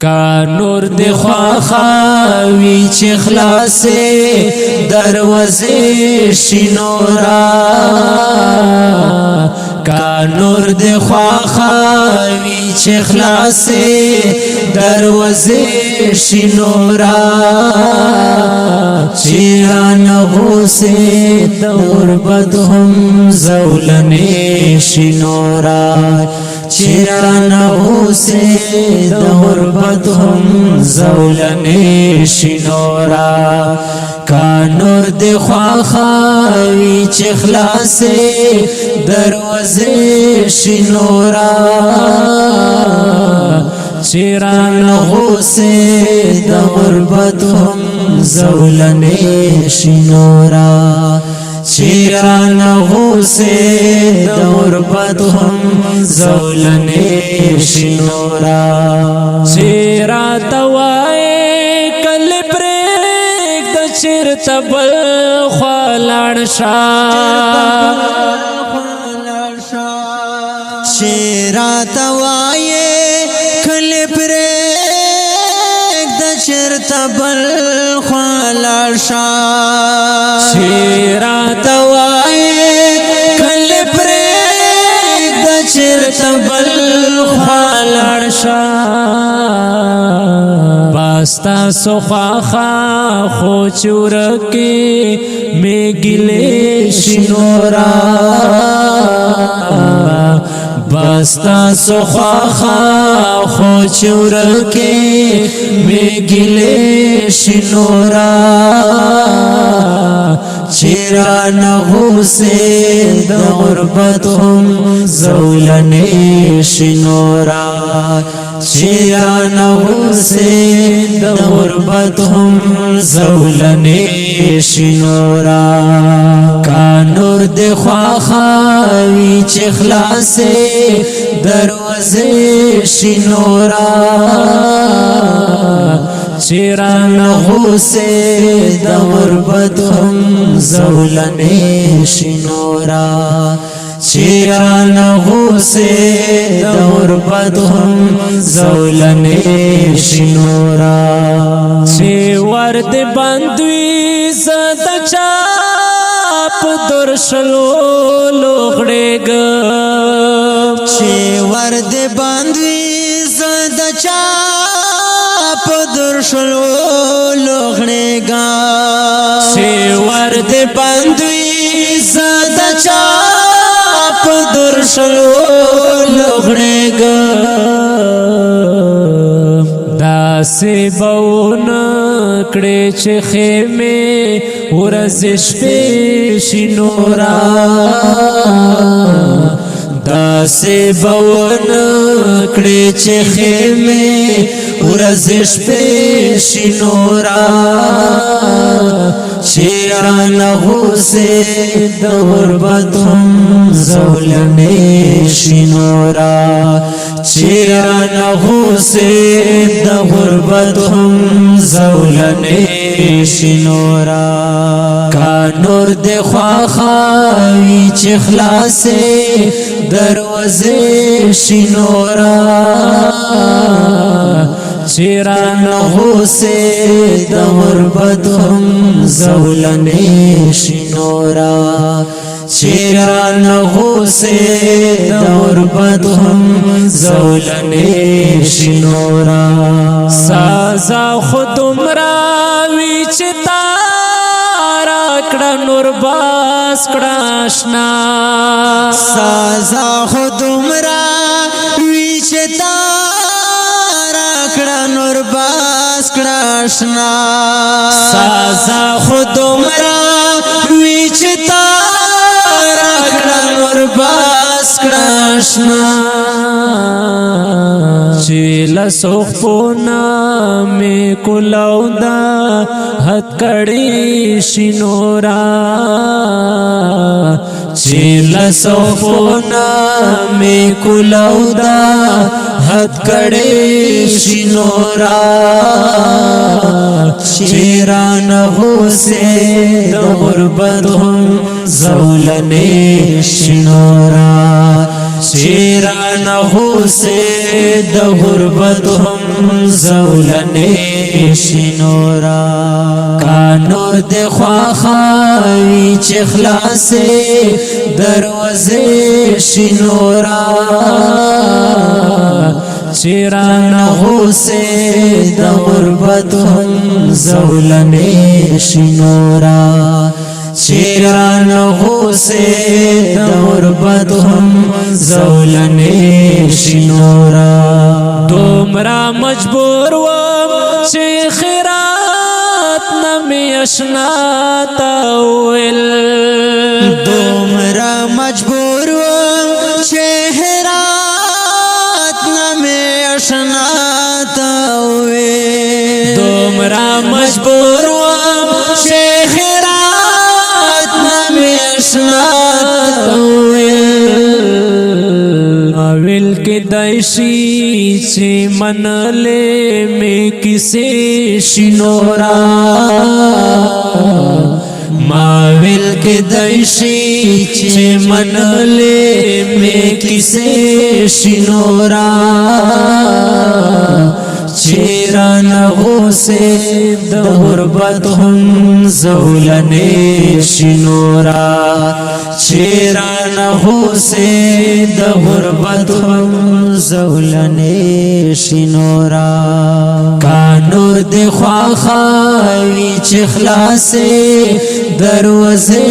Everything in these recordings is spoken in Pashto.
کا نور دی خواخاوی چی خلاصے دروازے شنورا کا نور دی خواخاوی چی خلاصے دروازے شنورا چیران غوسے دور بدهم زولنے شنورا چیران غوسے دور بدهم زولنے شنورا کا نور دی خواخاوی چی خلاصے دروازے شنورا چیران غوسے دور بدهم زولنے شنورا چیران غوسے دور بدهم زولنے شنورا چیرا توائے کل پریک دا چیر تبل خوالاڑ شا چیرا توائے کل پریک دا چیر تبل خوالاڑ شا چیرا توائے کل پریک دا چیر تبل خوالاڑ شا باستا سخواخا خو چورکی میں گلے شنورا باستا سخواخا خو چورکی میں گلے شنورا چیران غوسے دور بدهم زولنے شنورا چیران غوسے دور بدهم زولنے شنورا کا نور دی خواخاوی چی خلاصے دروازے شنورا چیران غوسے دور بدهم زولنے شنورا چیران غوسے دور بدهم زولنے شنورا چی ورد بندوی زد چاپ درشلو لوغڑے گم چی ورد بندوی زد چاپ درشلو لوغڑے گا چی ورد بندوی زد چاپ درشلو لوغڑے گم داسی بون کڑے چی خیمے ورزش پیشی نورا داسی بون کڑے چی خیمے ورزش پیشی نورا چیران غوسے دور بدهم زولنے شنورا چیران غوسے دور بدهم زولنے شنورا کا نور دی خواخاوی چی خلاصے دروازے شنورا چیران غوسے دور بدهم زولنے شنورا چیران غوسے دور بدهم زولنے شنورا سازا خود مراوی چتا راکڑا نور باس کڑاشنا سازا خود مراوی چتا راکڑا نور باس کڑاشنا سازا خود مراوی چتا راکڑا نور باس کڑاشنا چیل سخپونا میں کلاو دا حد کڑی شنورا چیل سخپونا میں کلاو دا حد کڑی شنورا چیران غوسے دور بدهم زولنے شنورا شیران حوسے د غربت هم زولنے شنورا کانور د خواخاوی چه خلاصے دروازے شنورا شیران حوسے د غربت هم زولنے شنورا شیران حوسے د غربت هم زولنے شنورا دومرا مجبور وم چه خیرات نمی اشنا تاویل دومرا مجبور وم چه خیرات نمی اشنا تاویل دومرا مجبور وم چه اویل کے دائشی چه من لے میں کسے شنورا ماویل کے دائشی چه من لے میں کسے شنورا شیران حوسے د غربت هم زولنے شنورا شیران حوسے د غربت هم زولنے شنورا کانور د خواخاوی چه خلاصے دروازے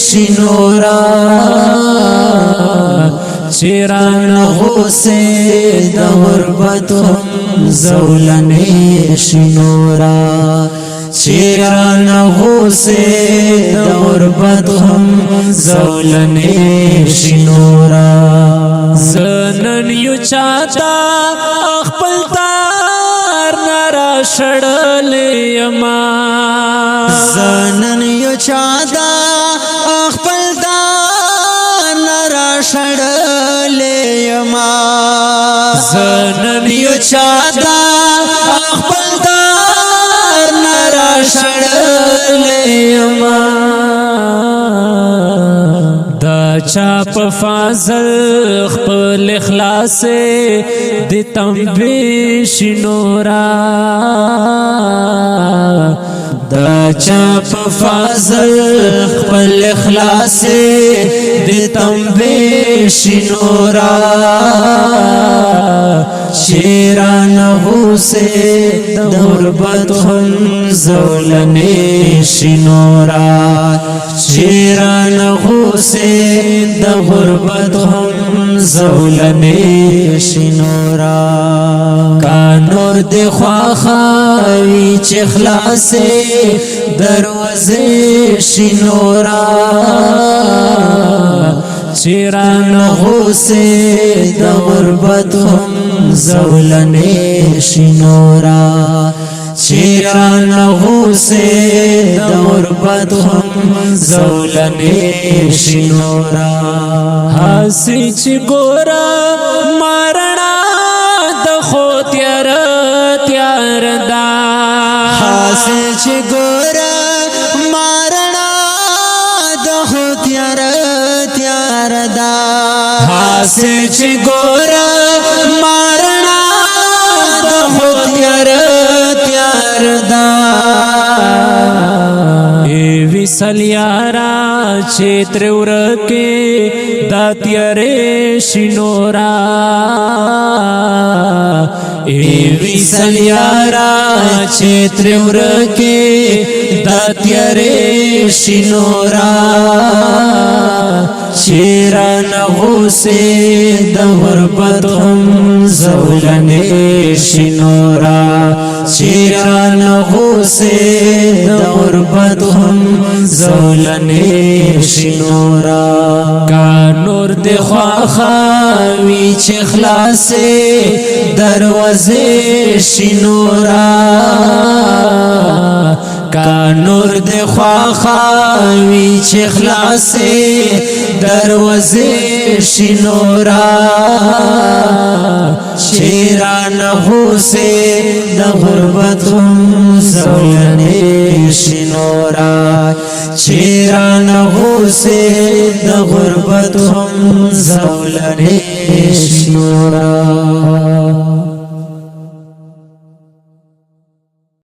شنورا شیران حوسے د غربت هم زولنے شنورا شیران حوسے د غربت هم زولنے شنورا زنن یو چاہتا اخپل تار نرا شڑل یما زنن یو چاہتا اخپل تار نرا شڑل یما زنن یو چاہتا اخپل تار نرا شڑل یما دا چاپ فازل خپل اخلاصے دی تنبی شنورا دا چاپ فازل خپل اخلاصے دی تنبی شنورا شیران حوسے د غربت هم زولنے شنورا شیران حوسے د غربت هم زولنے شنورا کانور د خواخاوی چه خلاصے دروازے شنورا شیران حوسے د غربت هم زولنے شنورا شیران حوسے د غربت هم زولنے شنورا حاسی چی گورا مارنا د خو تیار تیار دا حاسی چی گورا مارنا د خو تیار تیار دا حاسی چی گورا مارنا د خو تیار تیار دا ایوی سلیارا چیتر ورکے دا تیارے شنورا ایوی سلیارا چیتر ورکے دا تیارے شنورا شیران حوسے د غربت هم زولنے شنورا شیران حوسے د غربت هم زولنے شنورا کانور د خواخاوی چه خلاصے دروازے شنورا کانور د خواخاوی چه خلاصے دروازے شنورا شیران حوسے د غربت هم زولنے شنورا چیران غوسه د غربت هم زولنه شنورا